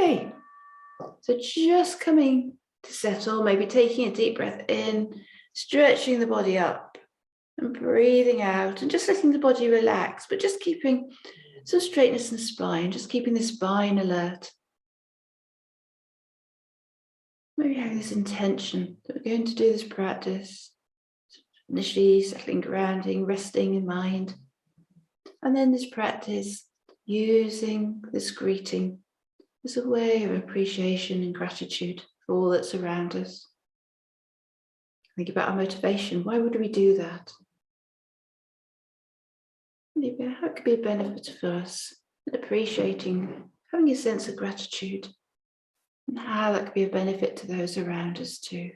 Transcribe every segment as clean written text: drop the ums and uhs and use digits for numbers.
Okay, so just coming to settle, maybe taking a deep breath in, stretching the body up and breathing out and just letting the body relax, but just keeping some straightness in the spine, just keeping the spine alert. Maybe having this intention that we're going to do this practice, initially settling, grounding, resting in mind, and then this practice using this greeting as a way of appreciation and gratitude for all that's around us. Think about our motivation. Why would we do that? Maybe how it could be a benefit for us, appreciating, having a sense of gratitude, and how that could be a benefit to those around us too.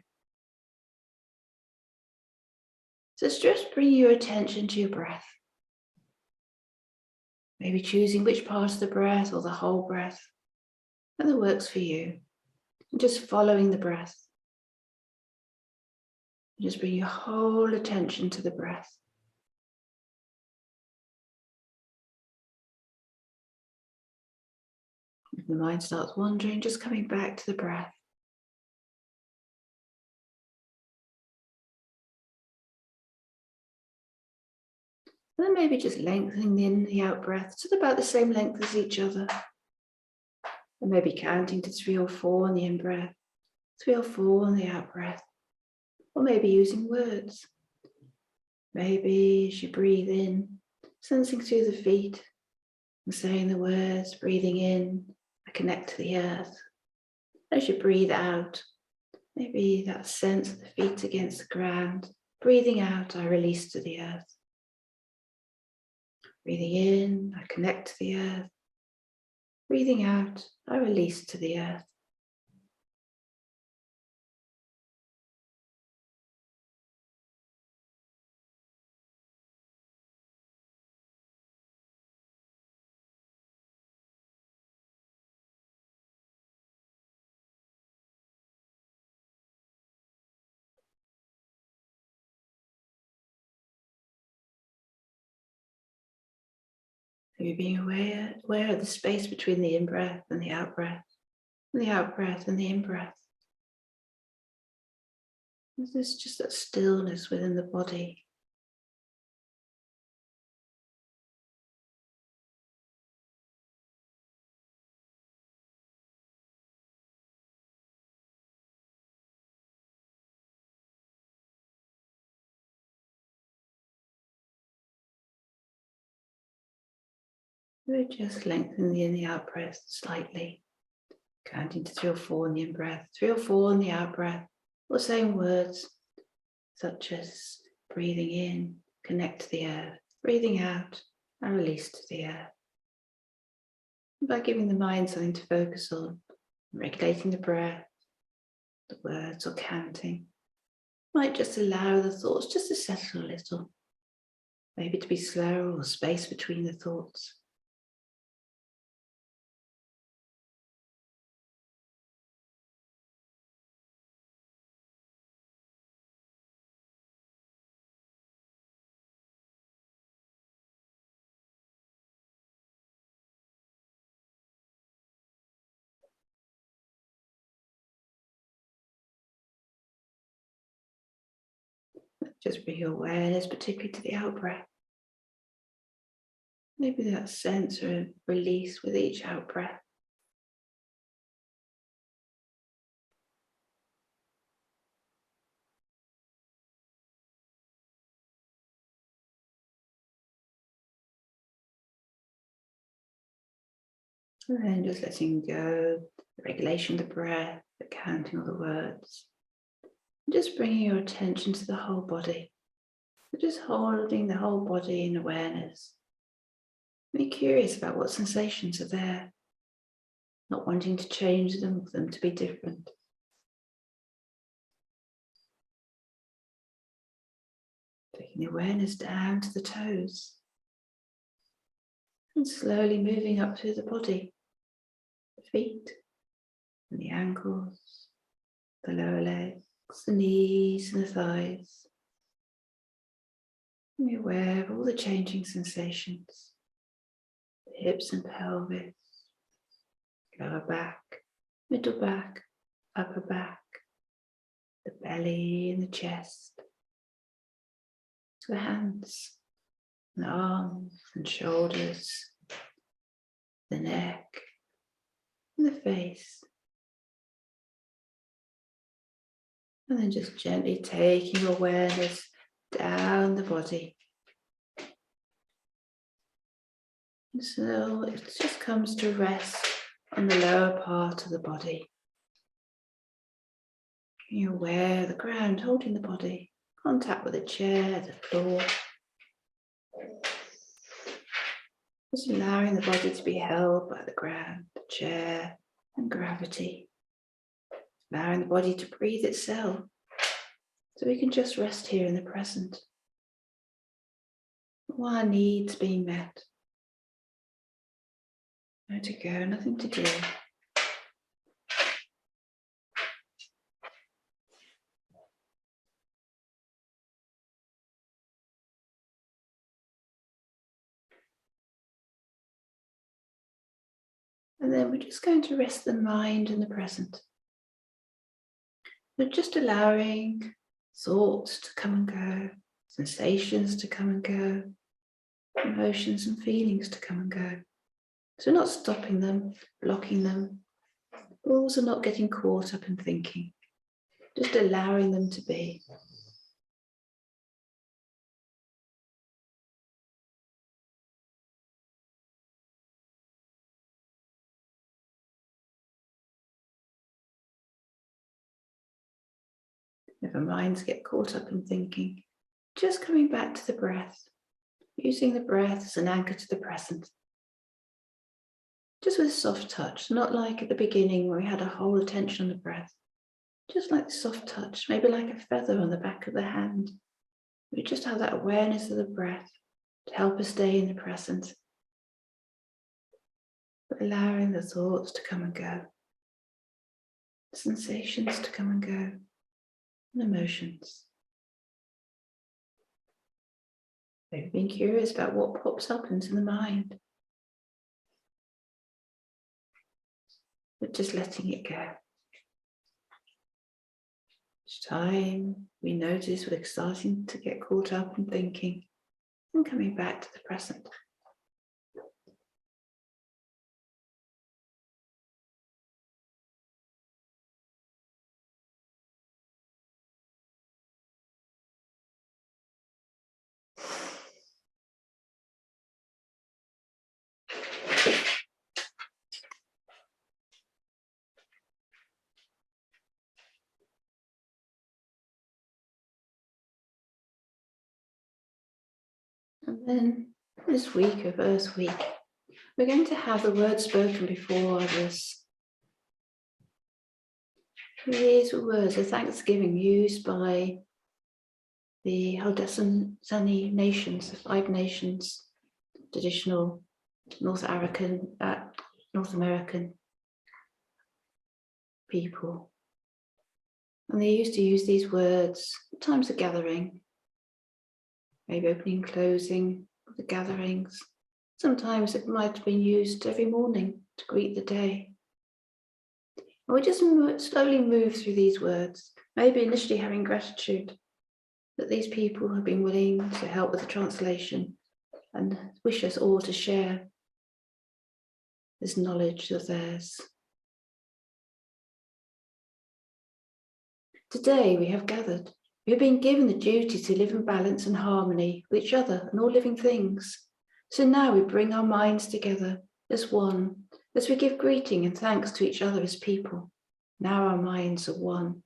So just bring your attention to your breath. Maybe choosing which part of the breath or the whole breath that works for you. And just following the breath. Just bring your whole attention to the breath. If the mind starts wandering, just coming back to the breath. And then maybe just lengthening the in, the out breath to about the same length as each other. And maybe counting to 3 or 4 on the in breath, 3 or 4 on the out breath. Or maybe using words. Maybe as you breathe in, sensing through the feet and saying the words, breathing in, I connect to the earth. As you breathe out, maybe that sense of the feet against the ground. Breathing out, I release to the earth. Breathing in, I connect to the earth. Breathing out, I release to the earth. Maybe being aware of the space between the in-breath and the out-breath, and the out-breath and the in-breath. There's just that stillness within the body. We're just lengthening the in, the out-breath slightly. Counting to 3 or 4 in the in-breath, 3 or 4 in the out-breath, or saying words such as breathing in, connect to the earth, breathing out, and release to the earth. And by giving the mind something to focus on, regulating the breath, the words, or counting, might just allow the thoughts just to settle a little, maybe to be slower or space between the thoughts. Just bring your awareness particularly to the out-breath. Maybe that sense of release with each out-breath. And then just letting go, the regulation of the breath, the counting of the words. And just bringing your attention to the whole body. So just holding the whole body in awareness. Be curious about what sensations are there. Not wanting to change them or them to be different. Taking the awareness down to the toes. And slowly moving up through the body. The feet and the ankles, the lower legs, the knees and the thighs. And be aware of all the changing sensations. The hips and pelvis, lower back, middle back, upper back, the belly and the chest, the hands, the arms and shoulders, the neck, and the face. And then just gently taking awareness down the body. And so it just comes to rest on the lower part of the body. You're aware of the ground holding the body, contact with the chair, the floor. Just allowing the body to be held by the ground, the chair, and gravity. Allowing the body to breathe itself, so we can just rest here in the present. All our needs being met. No to go, nothing to do. And then we're just going to rest the mind in the present. We're just allowing thoughts to come and go, sensations to come and go, emotions and feelings to come and go. So we're not stopping them, blocking them, but also not getting caught up in thinking, just allowing them to be. If our minds get caught up in thinking, just coming back to the breath, using the breath as an anchor to the present. Just with a soft touch, not like at the beginning where we had a whole attention on the breath. Just like the soft touch, maybe like a feather on the back of the hand. We just have that awareness of the breath to help us stay in the present. But allowing the thoughts to come and go, sensations to come and go, and emotions. Maybe being curious about what pops up into the mind. But just letting it go. Each time we notice we're starting to get caught up in thinking and coming back to the present. And then this week of Earth Week, we're going to have the words spoken before others. These were words of thanksgiving used by the Haudenosaunee nations, the 5 nations, traditional North American people. And they used to use these words at times of gathering, maybe opening and closing of the gatherings. Sometimes it might have been used every morning to greet the day. And we just slowly move through these words, maybe initially having gratitude that these people have been willing to help with the translation and wish us all to share this knowledge of theirs. Today we have gathered. We have been given the duty to live in balance and harmony with each other and all living things. So now we bring our minds together as one, as we give greeting and thanks to each other as people. Now our minds are one.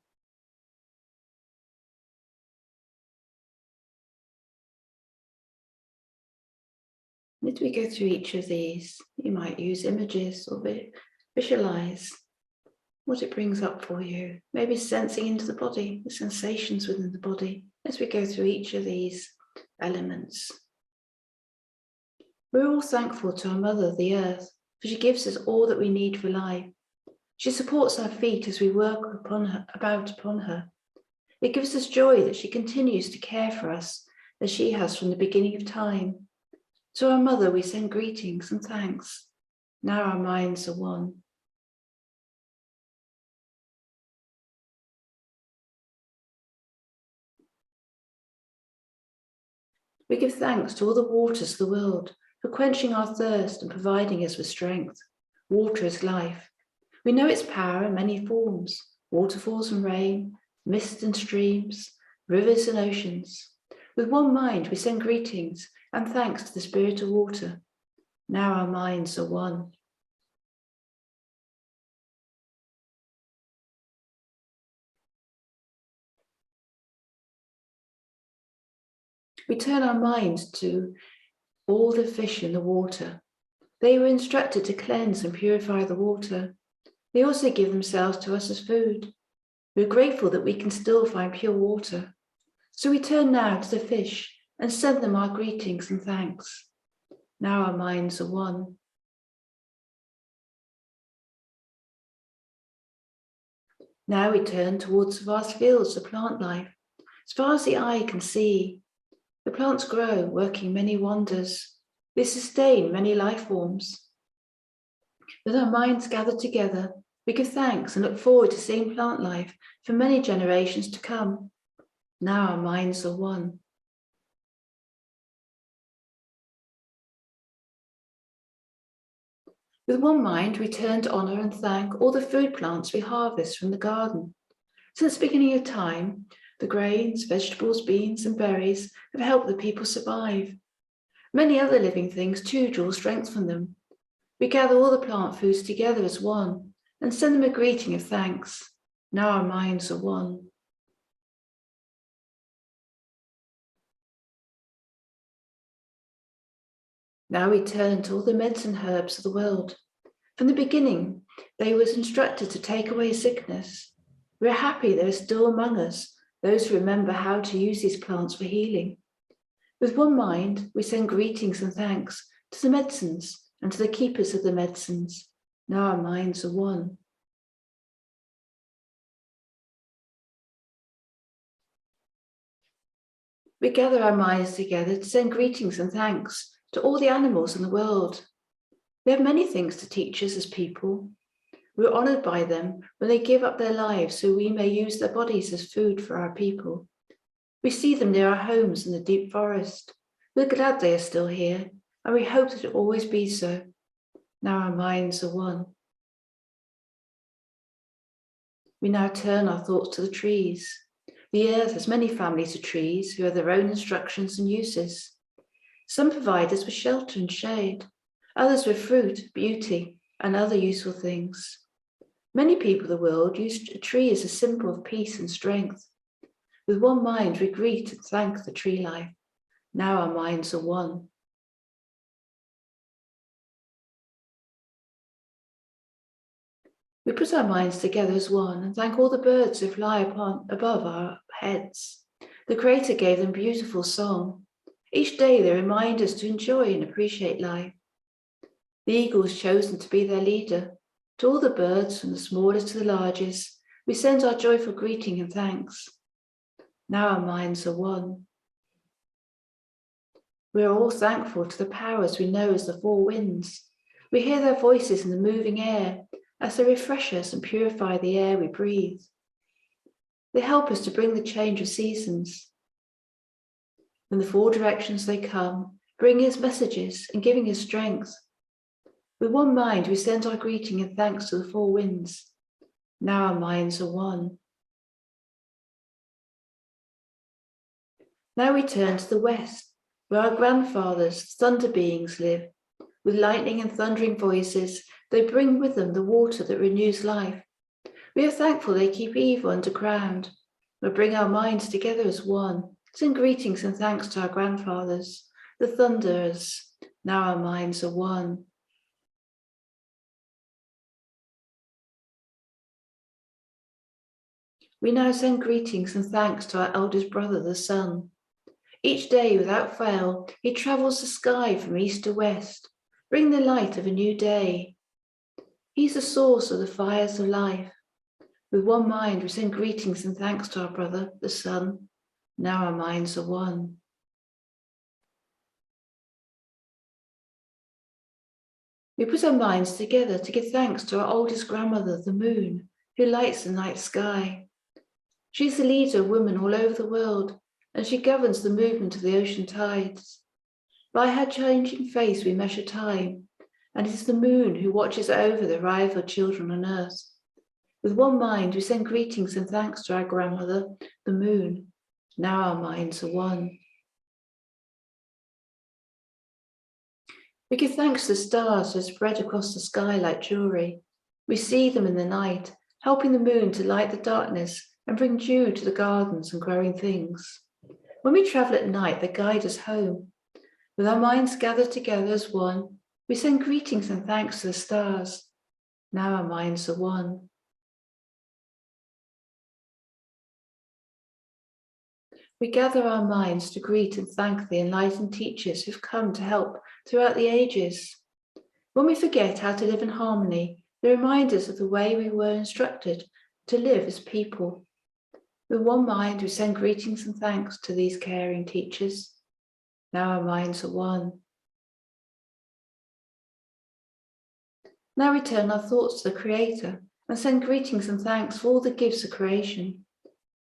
As we go through each of these, you might use images or visualize what it brings up for you. Maybe sensing into the body, the sensations within the body as we go through each of these elements. We're all thankful to our Mother, the Earth, for she gives us all that we need for life. She supports our feet as we work about upon her. It gives us joy that she continues to care for us as she has from the beginning of time. To our Mother we send greetings and thanks. Now our minds are one. We give thanks to all the waters of the world for quenching our thirst and providing us with strength. Water is life. We know its power in many forms: waterfalls and rain, mist and streams, rivers and oceans. With one mind, we send greetings and thanks to the Spirit of water. Now our minds are one. We turn our minds to all the fish in the water. They were instructed to cleanse and purify the water. They also give themselves to us as food. We're grateful that we can still find pure water. So we turn now to the fish and send them our greetings and thanks. Now our minds are one. Now we turn towards the vast fields of plant life. As far as the eye can see, the plants grow, working many wonders. They sustain many life forms. With our minds gathered together, we give thanks and look forward to seeing plant life for many generations to come. Now our minds are one. With one mind, we turn to honour and thank all the food plants we harvest from the garden. Since the beginning of time, the grains, vegetables, beans and berries have helped the people survive. Many other living things too draw strength from them. We gather all the plant foods together as one and send them a greeting of thanks. Now our minds are one. Now we turn to all the medicine herbs of the world. From the beginning, they were instructed to take away sickness. We are happy there are still among us those who remember how to use these plants for healing. With one mind, we send greetings and thanks to the medicines and to the keepers of the medicines. Now our minds are one. We gather our minds together to send greetings and thanks to all the animals in the world. They have many things to teach us as people. We're honoured by them when they give up their lives so we may use their bodies as food for our people. We see them near our homes in the deep forest. We're glad they are still here, and we hope that it will always be so. Now our minds are one. We now turn our thoughts to the trees. The earth has many families of trees who have their own instructions and uses. Some provide us with shelter and shade, others with fruit, beauty, and other useful things. Many people of the world use a tree as a symbol of peace and strength. With one mind, we greet and thank the tree life. Now our minds are one. We put our minds together as one and thank all the birds who fly above our heads. The Creator gave them beautiful song. Each day they remind us to enjoy and appreciate life. The eagle has chosen to be their leader. To all the birds, from the smallest to the largest, we send our joyful greeting and thanks. Now our minds are one. We are all thankful to the powers we know as the four winds. We hear their voices in the moving air as they refresh us and purify the air we breathe. They help us to bring the change of seasons. In the four directions they come, bringing us messages and giving us strength. With one mind, we send our greeting and thanks to the four winds. Now our minds are one. Now we turn to the west, where our grandfathers, thunder beings, live. With lightning and thundering voices, they bring with them the water that renews life. We are thankful they keep evil underground. We bring our minds together as one, send greetings and thanks to our grandfathers, the thunderers. Now our minds are one. We now send greetings and thanks to our eldest brother, the sun. Each day, without fail, he travels the sky from east to west, bringing the light of a new day. He's the source of the fires of life. With one mind, we send greetings and thanks to our brother, the sun. Now our minds are one. We put our minds together to give thanks to our oldest grandmother, the moon, who lights the night sky. She's the leader of women all over the world, and she governs the movement of the ocean tides. By her changing face we measure time, and it is the moon who watches over the rival children on earth. With one mind we send greetings and thanks to our grandmother, the moon. Now our minds are one. We give thanks to the stars that spread across the sky like jewelry. We see them in the night, helping the moon to light the darkness and bring dew to the gardens and growing things. When we travel at night, they guide us home. With our minds gathered together as one, we send greetings and thanks to the stars. Now our minds are one. We gather our minds to greet and thank the enlightened teachers who've come to help throughout the ages. When we forget how to live in harmony, they remind us of the way we were instructed to live as people. With one mind, we send greetings and thanks to these caring teachers. Now our minds are one. Now we turn our thoughts to the Creator and send greetings and thanks for all the gifts of creation.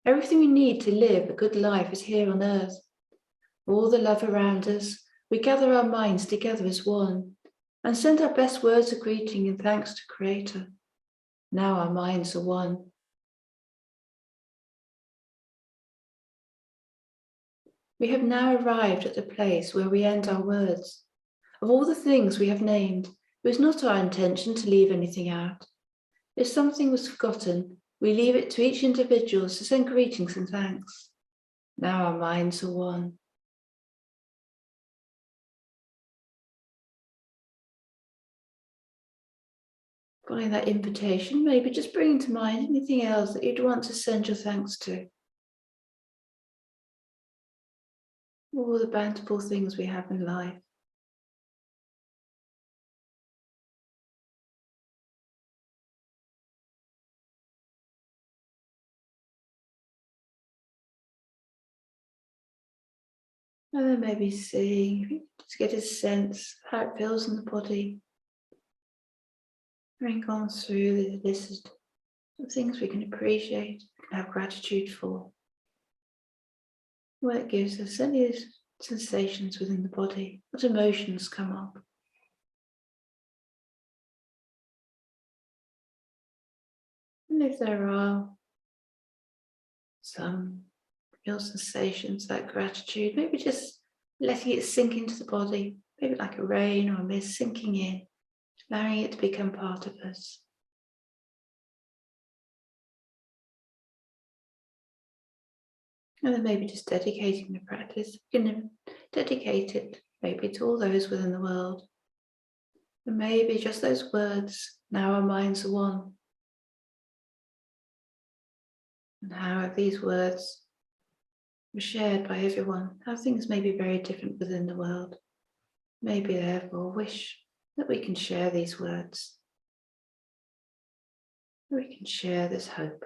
Everything we need to live a good life is here on earth. For all the love around us, we gather our minds together as one and send our best words of greeting and thanks to Creator. Now our minds are one. We have now arrived at the place where we end our words. Of all the things we have named, it was not our intention to leave anything out. If something was forgotten, we leave it to each individual to send greetings and thanks. Now our minds are one. Following that invitation, maybe just bringing to mind anything else that you'd want to send your thanks to. All the bountiful things we have in life. And then maybe seeing, just get a sense of how it feels in the body. Having gone through the list of things we can appreciate, have gratitude for. What it gives us, any sensations within the body, what emotions come up. And if there are some real sensations like gratitude, maybe just letting it sink into the body, maybe like a rain or a mist sinking in, allowing it to become part of us. And then maybe just dedicating the practice. You can dedicate it maybe to all those within the world. And maybe just those words, now our minds are one. And how these words were shared by everyone, how things may be very different within the world. Maybe therefore wish that we can share these words. We can share this hope.